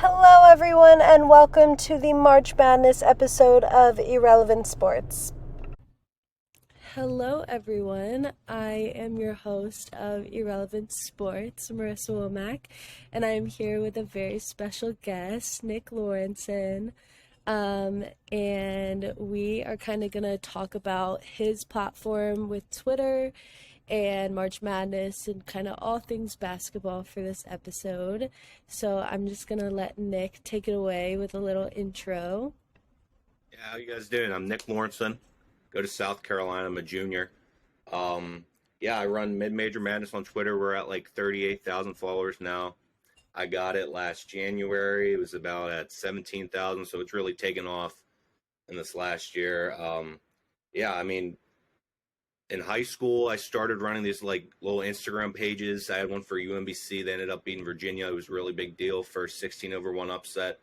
Hello, everyone, and welcome to the March Madness episode of Irrelevant Sports. Hello, everyone. I am your host of Irrelevant Sports, Marissa Womack, and I am here with a very special guest, Nick Lorensen. And we are kind of going to talk about his platform with Twitter and March Madness and kind of all things basketball for this episode. So I'm just going to let Nick take it away with a little intro. Yeah, how you guys doing? I'm Nick Lorensen. Go to South Carolina. I'm a junior. I run Mid-Major Madness on Twitter. We're at like 38,000 followers now. I got it last January. It was about at 17,000, so it's really taken off in this last year. In high school, I started running these like little Instagram pages. I had one for UMBC. They ended up beating Virginia. It was a really big deal for 16-1 upset.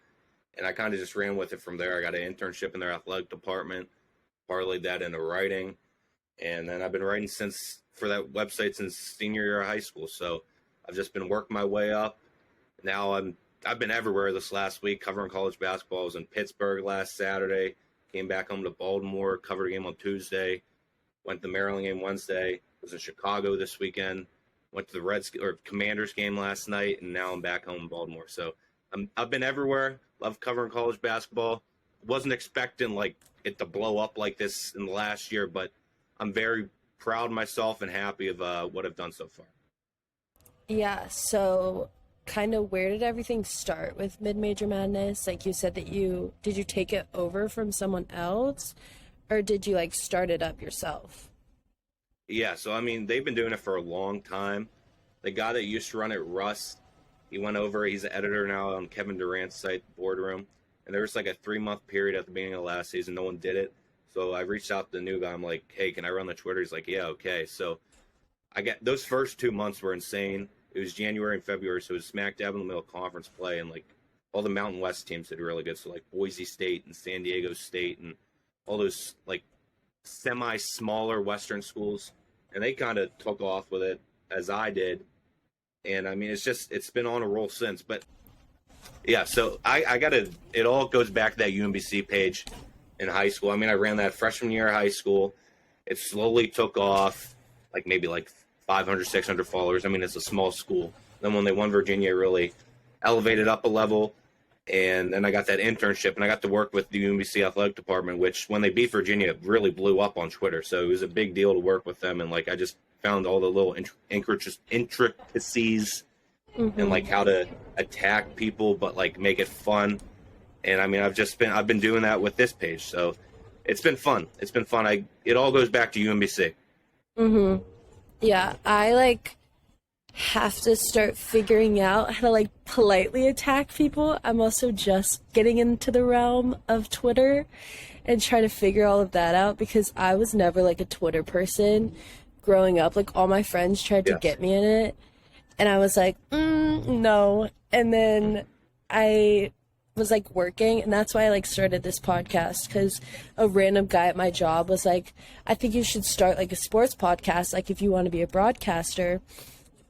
And I kind of just ran with it from there. I got an internship in their athletic department, parlayed that into writing. And then I've been writing for that website since senior year of high school. So I've just been working my way up. Now I've been everywhere this last week covering college basketball. I was in Pittsburgh last Saturday, came back home to Baltimore, covered a game on Tuesday. Went to the Maryland game Wednesday. Was in Chicago this weekend. Went to the Commanders game last night, and now I'm back home in Baltimore. So I've been everywhere. Love covering college basketball. Wasn't expecting it to blow up like this in the last year, but I'm very proud of myself and happy of what I've done so far. Yeah. So, kind of where did everything start with Mid-Major Madness? Like you said did you take it over from someone else? Or did you start it up yourself? Yeah, so they've been doing it for a long time. The guy that used to run it, Russ, he went over. He's the editor now on Kevin Durant's site, Boardroom. And there was a 3-month period at the beginning of last season. No one did it. So I reached out to the new guy. I'm like, hey, can I run the Twitter? He's like, yeah, okay. So those first 2 months were insane. It was January and February, so it was smack dab in the middle of conference play. And all the Mountain West teams did really good. So Boise State and San Diego State and all those semi-smaller Western schools, and they kind of took off with it as I did. And it's been on a roll since. But yeah, so it all goes back to that UMBC page in high school. I ran that freshman year of high school. It slowly took off, maybe 500, 600 followers. It's a small school. Then when they won Virginia, it really elevated up a level. And then I got that internship, and I got to work with the UMBC athletic department, which when they beat Virginia really blew up on Twitter. So it was a big deal to work with them. And I just found all the little intricacies and how to attack people, but make it fun. And I've been doing that with this page. So it's been fun. It's been fun. It all goes back to UMBC. Yeah, I have to start figuring out how to politely attack people. I'm also just getting into the realm of Twitter and trying to figure all of that out because I was never a Twitter person growing up. All my friends tried to get me in it, and I was no. And then I was working, and that's why I started this podcast, because a random guy at my job was I think you should start a sports podcast if you want to be a broadcaster.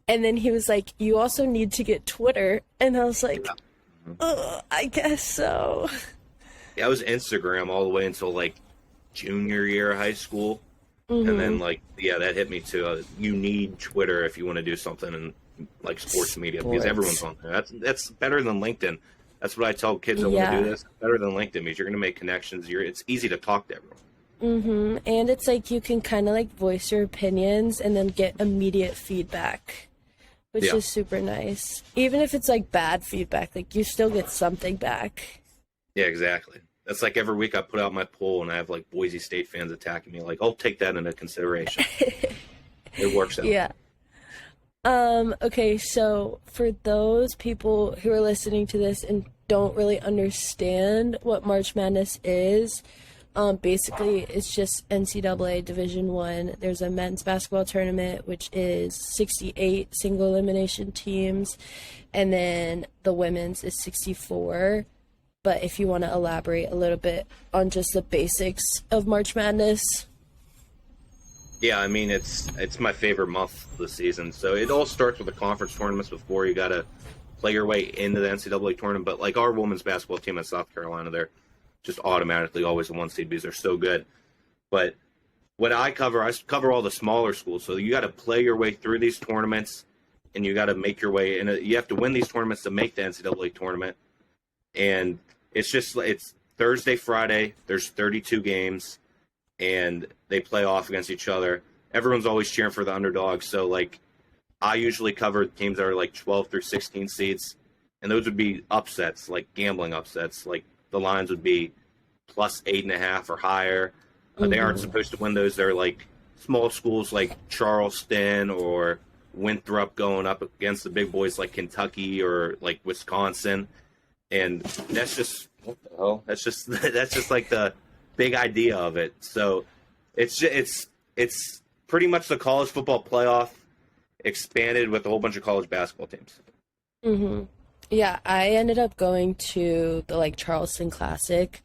And then he was you also need to get Twitter. And I was I guess so. Yeah, I was Instagram all the way until junior year of high school. And then that hit me too. You need Twitter if you want to do something in sports media, because everyone's on there. That's better than LinkedIn. That's what I tell kids that want to do this. Better than LinkedIn, because you're going to make connections. It's easy to talk to everyone. And it's you can kind of voice your opinions and then get immediate feedback, which is super nice. Even if it's bad feedback, you still get something back. Yeah, exactly. That's every week I put out my poll and I have Boise State fans attacking me. I'll take that into consideration. It works out. Yeah. Okay, so for those people who are listening to this and don't really understand what March Madness is, basically it's just NCAA Division I. There's a men's basketball tournament, which is 68 single elimination teams, and then the women's is 64. But if you want to elaborate a little bit on just the basics of March Madness. Yeah, it's my favorite month of the season. So it all starts with the conference tournaments before. You got to play your way into the NCAA tournament. But like our women's basketball team in South Carolina, they're just automatically always a 1 seed because they're so good. But what I cover all the smaller schools. So you got to play your way through these tournaments, and you got to make your way. And you have to win these tournaments to make the NCAA tournament. And it's Thursday, Friday. There's 32 games, and they play off against each other. Everyone's always cheering for the underdog. So like, I usually cover teams that are like 12 through 16 seeds, and those would be upsets, like gambling upsets. Like the lines would be plus 8.5 or higher. They aren't supposed to win those. They're like small schools like Charleston or Winthrop going up against the big boys like Kentucky or like Wisconsin. And that's just, what the hell? That's just like the big idea of it. So it's pretty much the college football playoff expanded with a whole bunch of college basketball teams. Mm-hmm. Yeah, I ended up going to the like Charleston Classic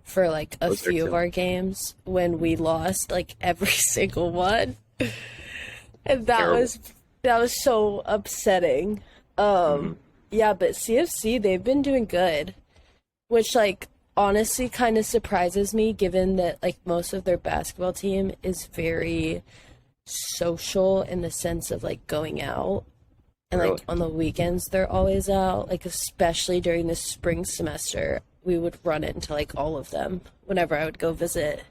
for like a few of our games when we lost like every single one. And that was so upsetting. Yeah, but CFC, they've been doing good, which like honestly kind of surprises me given that like most of their basketball team is very social in the sense of like going out. And like on the weekends they're always out, like especially during the spring semester we would run into like all of them whenever I would go visit.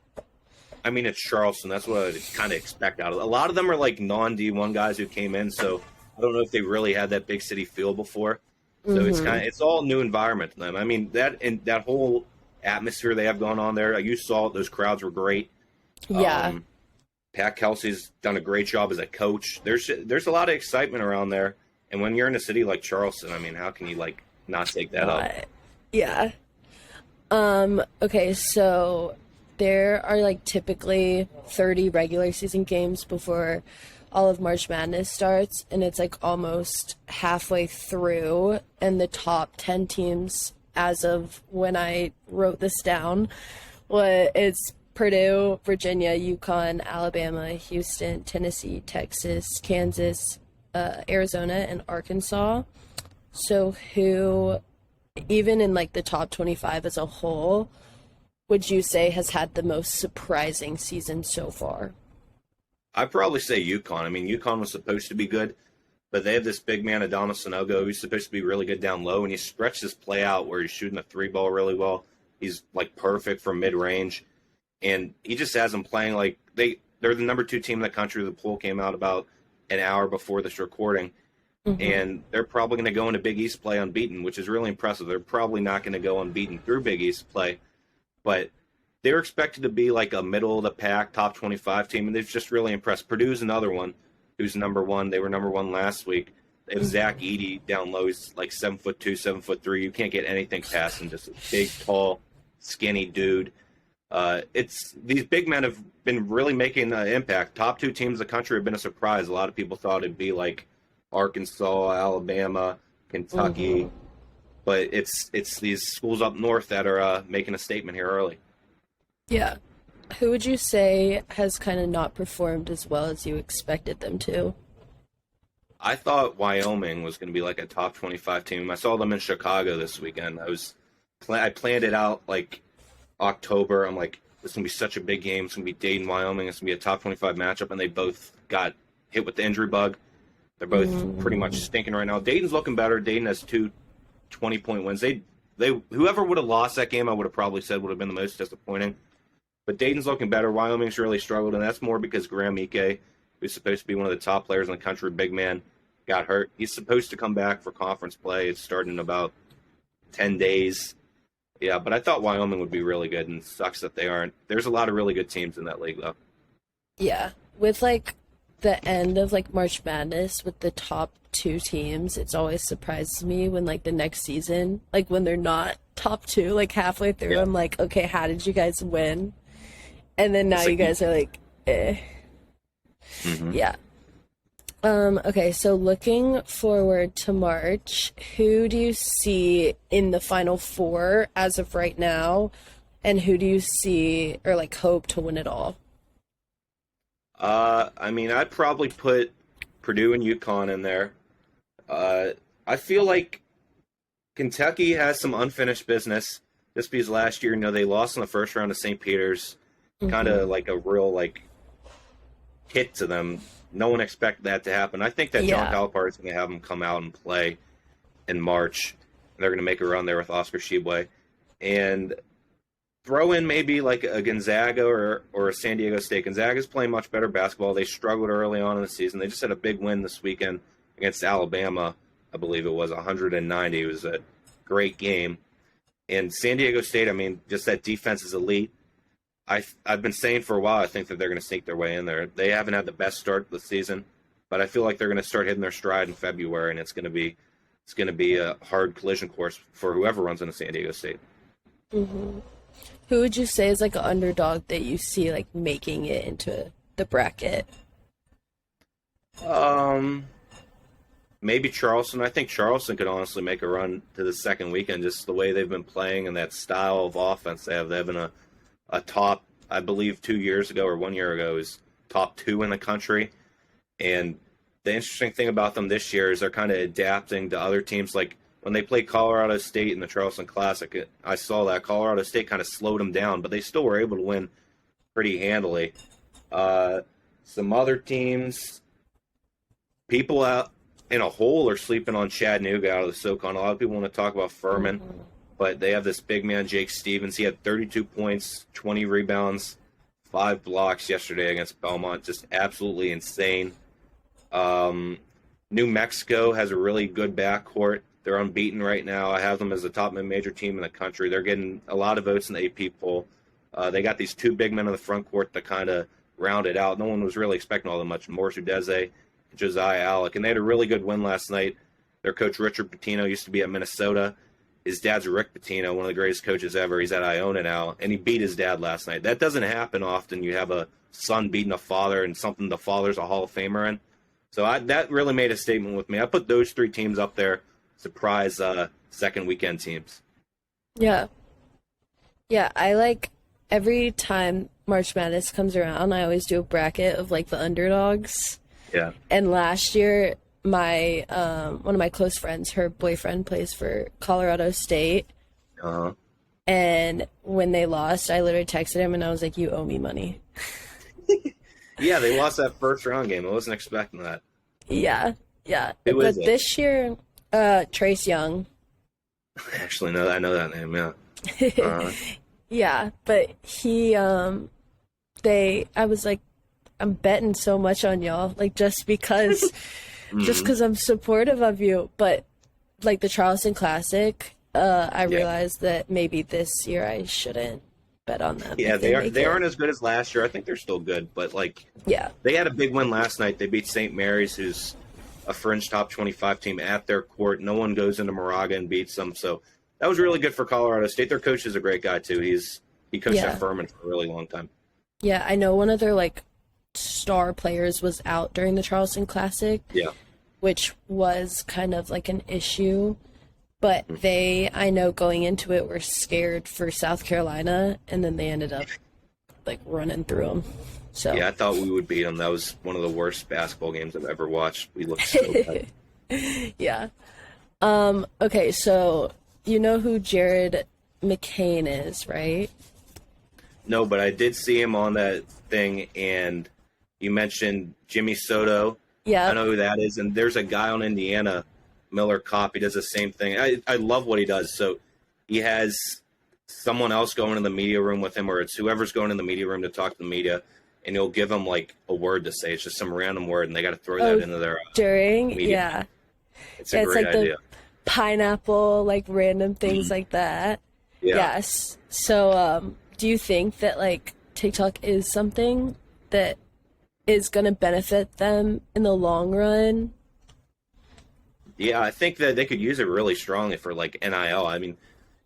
I mean, it's Charleston. That's what I'd kind of expect out of it. A lot of them are like non-D1 guys who came in, so I don't know if they really had that big city feel before. So it's all new environment to them. I mean, that whole atmosphere they have going on there. You saw it; those crowds were great. Yeah. Pat Kelsey's done a great job as a coach. There's a lot of excitement around there, and when you're in a city like Charleston, I mean, how can you like not take that up? Yeah. Okay, so there are like typically 30 regular season games before all of March Madness starts, and it's like almost halfway through, and the top 10 teams as of when I wrote this down, it's Purdue, Virginia, UConn, Alabama, Houston, Tennessee, Texas, Kansas, Arizona, and Arkansas. So who, even in like the top 25 as a whole, would you say has had the most surprising season so far? I'd probably say UConn. I mean, UConn was supposed to be good, but they have this big man, Adama Sanogo, who's supposed to be really good down low, and he stretched his play out where he's shooting the 3-ball really well. He's like perfect from mid-range, and he just has them playing like they're the number 2 team in the country. The poll came out about an hour before this recording, and they're probably going to go into Big East play unbeaten, which is really impressive. They're probably not going to go unbeaten through Big East play, but they're expected to be like a middle-of-the-pack, top 25 team, and they've just really impressed. Purdue's another one who's number 1. They were number 1 last week. They have Zach Edey down low. He's like 7'2", 7'3". You can't get anything past him. Just a big, tall, skinny dude. These big men have been really making an impact. Top 2 teams in the country have been a surprise. A lot of people thought it'd be like Arkansas, Alabama, Kentucky, but it's these schools up north that are making a statement here early. Yeah. Who would you say has kind of not performed as well as you expected them to? I thought Wyoming was going to be like a top 25 team. I saw them in Chicago this weekend. I planned it out like October. I'm like, this is going to be such a big game. It's going to be Dayton, Wyoming. It's going to be a top 25 matchup, and they both got hit with the injury bug. They're both pretty much stinking right now. Dayton's looking better. Dayton has 2 20-point wins. They whoever would have lost that game, I would have probably said would have been the most disappointing. But Dayton's looking better. Wyoming's really struggled, and that's more because Graham Ike, who's supposed to be one of the top players in the country, big man, got hurt. He's supposed to come back for conference play. It's starting in about 10 days. Yeah, but I thought Wyoming would be really good, and it sucks that they aren't. There's a lot of really good teams in that league, though. Yeah. With, like, the end of, like, March Madness with the top 2 teams, it's always surprises me when, like, the next season, like, when they're not top 2, like, halfway through, I'm like, okay, how did you guys win? And then now you guys are like, eh. Yeah. Okay, so looking forward to March, who do you see in the Final Four as of right now? And who do you see or like hope to win it all? I mean, I'd probably put Purdue and UConn in there. I feel like Kentucky has some unfinished business. Just because last year, they lost in the first round to St. Peter's, kind Mm-hmm. of like a real hit to them. No one expected that to happen. I think that John Yeah. Calipari is going to have them come out and play in March. They're going to make a run there with Oscar Tshiebwe. And throw in maybe like a Gonzaga or a San Diego State. Gonzaga's playing much better basketball. They struggled early on in the season. They just had a big win this weekend against Alabama. I believe it was 190. It was a great game. And San Diego State, just that defense is elite. I've been saying for a while, I think that they're going to sneak their way in there. They haven't had the best start of the season, but I feel like they're going to start hitting their stride in February, and it's going to be a hard collision course for whoever runs into San Diego State. Mm-hmm. Who would you say is like an underdog that you see like making it into the bracket? Maybe Charleston. I think Charleston could honestly make a run to the second weekend, just the way they've been playing and that style of offense they have. They've been a top, I believe 2 years ago or 1 year ago, is top 2 in the country. And the interesting thing about them this year is they're kind of adapting to other teams. Like when they played Colorado State in the Charleston Classic, I saw that Colorado State kind of slowed them down, but they still were able to win pretty handily. Some other teams, people out in a hole are sleeping on Chattanooga out of the SoCon. A lot of people want to talk about Furman, but they have this big man, Jake Stevens. He had 32 points, 20 rebounds, 5 blocks yesterday against Belmont. Just absolutely insane. New Mexico has a really good backcourt. They're unbeaten right now. I have them as the top mid-major team in the country. They're getting a lot of votes in the AP poll. They got these 2 big men in the front court to kind of round it out. No one was really expecting all that much. Morris Udeze, Josiah Alec, and they had a really good win last night. Their coach, Richard Pitino, used to be at Minnesota. His dad's Rick Pitino, one of the greatest coaches ever. He's at Iona now, and he beat his dad last night. That doesn't happen often. You have a son beating a father and something the father's a Hall of Famer in. So that really made a statement with me. I put those 3 teams up there, surprise second weekend teams. Yeah. Yeah, I like every time March Madness comes around, I always do a bracket of like the underdogs. Yeah. And last year, my one of my close friends, her boyfriend plays for Colorado State. Uh-huh. And when they lost, I literally texted him and I was like, "You owe me money." Yeah, they lost that first round game. I wasn't expecting that. Yeah, yeah. Who But is it? this year, Trace Young. Actually, no, I know that name. Yeah. Uh-huh. Yeah, but I was like, I'm betting so much on y'all, like just because I'm supportive of you. But like the Charleston Classic, I realized that maybe this year I shouldn't bet on them. Yeah, if they make aren't it. as good as last year. I think they're still good, but Yeah, they had a big win last night. They beat St. Mary's, who's a fringe top 25 team at their court. No one goes into Moraga and beats them. So that was really good for Colorado State. Their coach is a great guy too. He coached Yeah. at Furman for a really long time. yeah. I know one of their like star players was out during the Charleston Classic, Yeah. which was kind of like an issue. But they, I know going into it, were scared for South Carolina, and then they ended up like running through them. So Yeah, I thought we would beat them. That was one of the worst basketball games I've ever watched. We looked so bad. yeah. Okay, so you know who Jared McCain is, right? No, but I did see him on that thing, and you mentioned Jimmy Soto. Yeah. I know who that is. And there's a guy on Indiana, Miller Kopp. He does the same thing. I love what he does. So he has someone else going in the media room with him, or it's whoever's going in the media room to talk to the media, and he'll give them like a word to say. It's just some random word, and they got to throw that into their during media. yeah. It's a It's great like idea. the pineapple, like random things like that. Yeah. Yes. So do you think that like TikTok is something that is going to benefit them in the long run? Yeah, I think that they could use it really strongly for like NIL. I mean,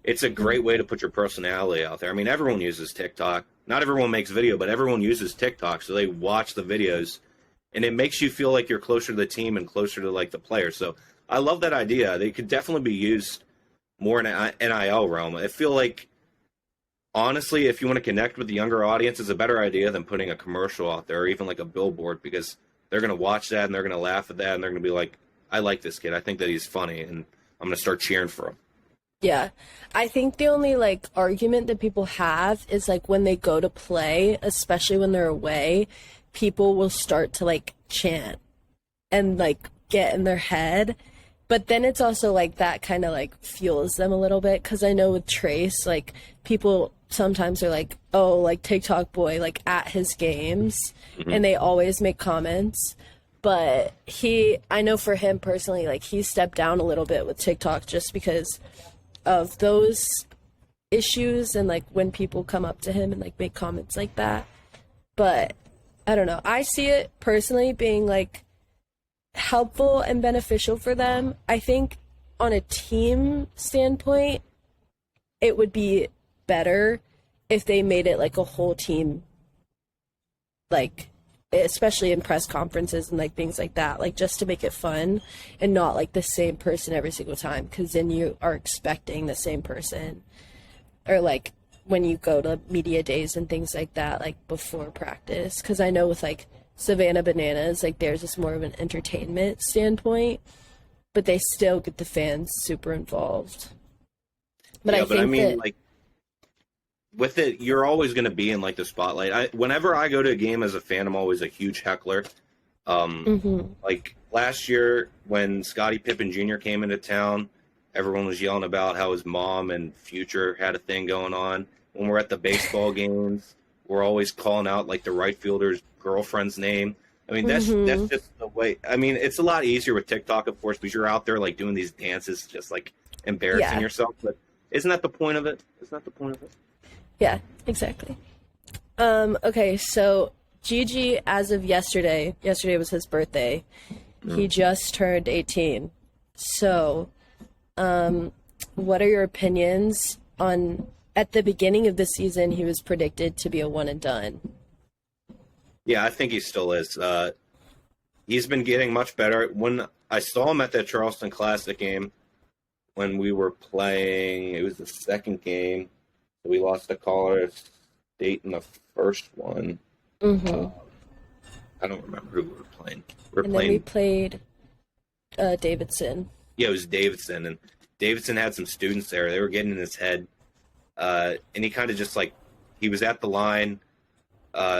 it's a great way to put your personality out there. I mean, everyone uses TikTok. Not everyone makes video, but everyone uses TikTok. So they watch the videos, and it makes you feel like you're closer to the team and closer to like the players. So I love that idea. They could definitely be used more in an NIL realm. I feel like, honestly, if you want to connect with the younger audience, it's a better idea than putting a commercial out there or even like a billboard, because they're going to watch that and they're going to laugh at that and they're going to be like, I like this kid. I think that he's funny, and I'm going to start cheering for him. Yeah. I think the only like argument that people have is like when they go to play, especially when they're away, people will start to like chant and like get in their head. But then it's also like that kind of like fuels them a little bit because I know with Trace, like people sometimes are like, oh, like TikTok boy, like at his games, and they always make comments. But I know for him personally, like he stepped down a little bit with TikTok just because of those issues and like when people come up to him and like make comments like that. But I don't know. I see it personally being like helpful and beneficial for them. I think on a team standpoint, it would be better if they made it like a whole team, like especially in press conferences and like things like that, like just to make it fun and not like the same person every single time, because then you are expecting the same person, or like when you go to media days and things like that, like before practice, because I know with like Savannah Bananas, like theirs is more of an entertainment standpoint, but they still get the fans super involved. But Yeah, I think that, like with it, you're always going to be in like the spotlight. Whenever I go to a game as a fan, I'm always a huge heckler. Like last year when Scottie Pippen Jr. came into town, everyone was yelling about how his mom and Future had a thing going on. When we're at the baseball games, we're always calling out like the right fielder's girlfriend's name. I mean, that's just the way. I mean, it's a lot easier with TikTok, of course, because you're out there like doing these dances, just like embarrassing yourself. But isn't that the point of it? Isn't that the point of it? yeah, exactly. Okay, so Gigi, as of yesterday was his birthday. He just turned 18. So, what are your opinions on, at the beginning of the season, he was predicted to be a one and done. Yeah, I think he still is. He's been getting much better. When I saw him at that Charleston Classic game, when we were playing, it was the second game. We lost to Colorado State in the first one. I don't remember who we were playing. Then we played Davidson. Yeah, it was Davidson, and Davidson had some students there. They were getting in his head, and he kind of just like, he was at the line.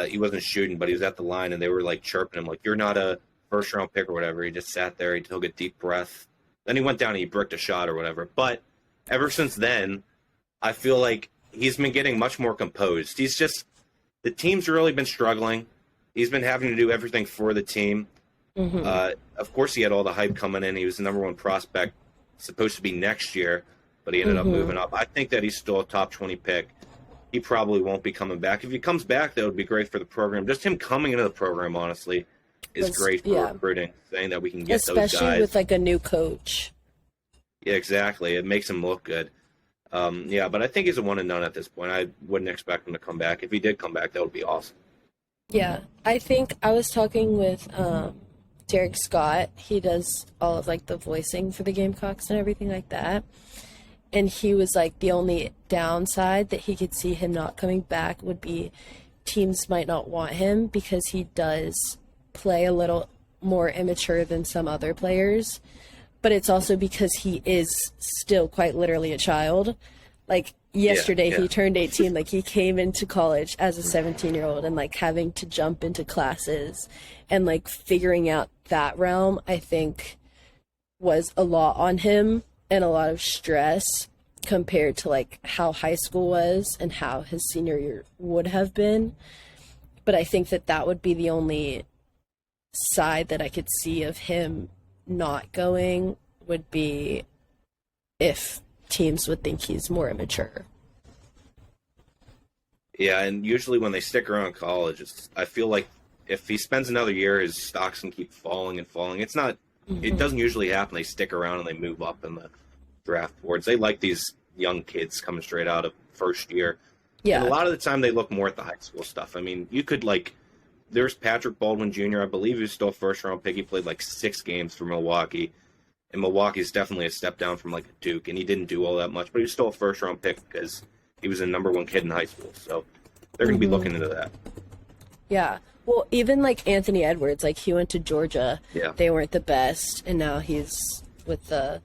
He wasn't shooting, but he was at the line, and they were like chirping him, like, "You're not a first-round pick" or whatever. He just sat there. He took a deep breath. Then he went down and he bricked a shot or whatever. But ever since then, I feel like he's been getting much more composed. He's just, the team's really been struggling. He's been having to do everything for the team. Of course, he had all the hype coming in. He was the number one prospect, supposed to be next year, but he ended up moving up. I think that he's still a top 20 pick. He probably won't be coming back. If he comes back, that would be great for the program. Just him coming into the program, honestly, is great for recruiting, saying that we can get those guys. Especially with like a new coach. Yeah, exactly. It makes him look good. Yeah, but I think he's a one and done at this point. I wouldn't expect him to come back. If he did come back, that would be awesome. Yeah, I think I was talking with Derek Scott. He does all of like the voicing for the Gamecocks and everything like that. And he was like, the only downside that he could see him not coming back would be teams might not want him because he does play a little more immature than some other players. But it's also because he is still quite literally a child. Like yesterday, he turned 18. Like he came into college as a 17-year-old and like having to jump into classes and like figuring out that realm, I think was a lot on him and a lot of stress compared to like how high school was and how his senior year would have been. But I think that that would be the only side that I could see of him not going, would be if teams would think he's more immature. Yeah, and usually when they stick around college, I feel like if he spends another year, his stocks can keep falling and falling. It's not, it doesn't usually happen. They stick around and they move up in the draft boards. They like these young kids coming straight out of first year. Yeah. And a lot of the time they look more at the high school stuff. I mean, you could like, there's Patrick Baldwin Jr. I believe he was still a first-round pick. He played like 6 games for Milwaukee. And Milwaukee is definitely a step down from like a Duke. And he didn't do all that much, but he was still a first-round pick because he was the number one kid in high school. So they're going to be looking into that. Yeah. Well, even like Anthony Edwards, like he went to Georgia. Yeah. They weren't the best. And now he's with the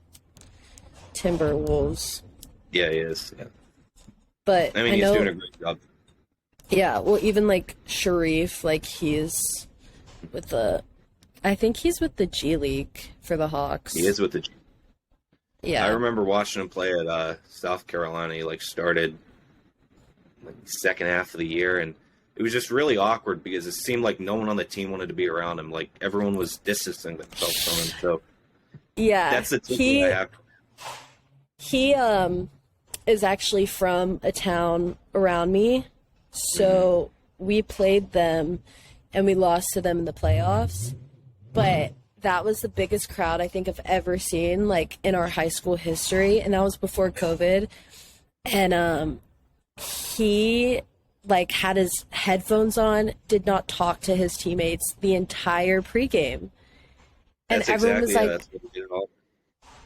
Timberwolves. Yeah, he is. Yeah. But I mean, I he's know, doing a great job. yeah, well, even like Sharif, like he's with the, I think he's with the G League for the Hawks. He is with the. I Yeah. remember watching him play at South Carolina. He like started like second half of the year, and it was just really awkward because it seemed like no one on the team wanted to be around him. Like everyone was distancing themselves from him. So Yeah. that's the takeaway I have. He is actually from a town around me. So we played them and we lost to them in the playoffs. But that was the biggest crowd I think I've ever seen, like in our high school history, and that was before COVID. And he like had his headphones on, did not talk to his teammates the entire pregame. And That's everyone was like, that's what we did at all.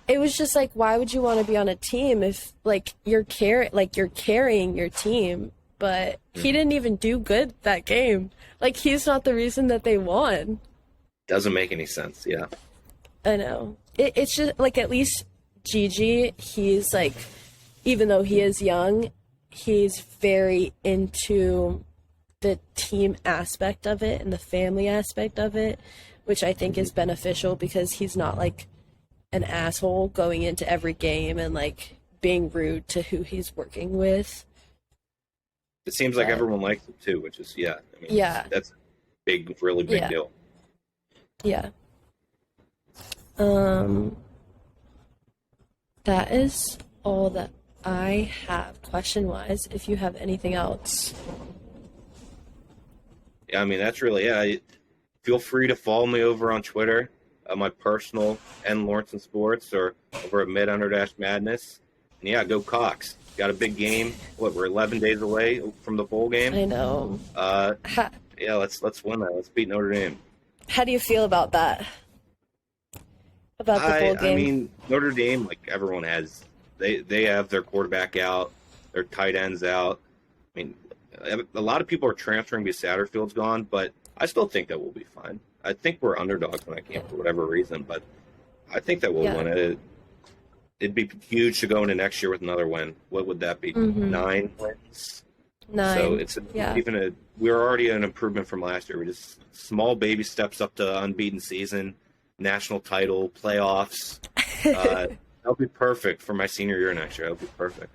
it was just like, why would you want to be on a team if like you're carrying your team? But he didn't even do good that game. Like he's not the reason that they won. Doesn't make any sense. Yeah. I know. It's just like at least Gigi, he's like, even though he is young, he's very into the team aspect of it and the family aspect of it, which I think is beneficial because he's not like an asshole going into every game and like being rude to who he's working with. It seems like everyone likes him too, which is I mean, Yeah. that's a big, really big Yeah. deal. Yeah. That is all that I have question-wise. If you have anything else. Yeah, I mean that's really feel free to follow me over on Twitter, my personal and Lorensen Sports, or over at mid_madness. And yeah, go Cox. Got a big game. We're 11 days away from the bowl game. I know. Yeah, let's win that. Let's beat Notre Dame. How do you feel about that? About the bowl game? I mean, Notre Dame, like everyone has, they have their quarterback out, their tight ends out. I mean, a lot of people are transferring because Satterfield's gone, but I still think that we'll be fine. I think we're underdogs in that game for whatever reason, but I think that we'll win it. It'd be huge to go into next year with another win. What would that be? 9 wins? 9. So it's we're already an improvement from last year. We just small baby steps up to unbeaten season, national title, playoffs. That'll be perfect for my senior year next year. That'll be perfect.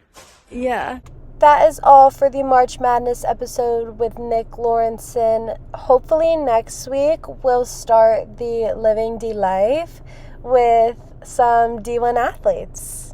Yeah. That is all for the March Madness episode with Nick Lorensen. Hopefully next week we'll start the Living D Life with some D1 athletes.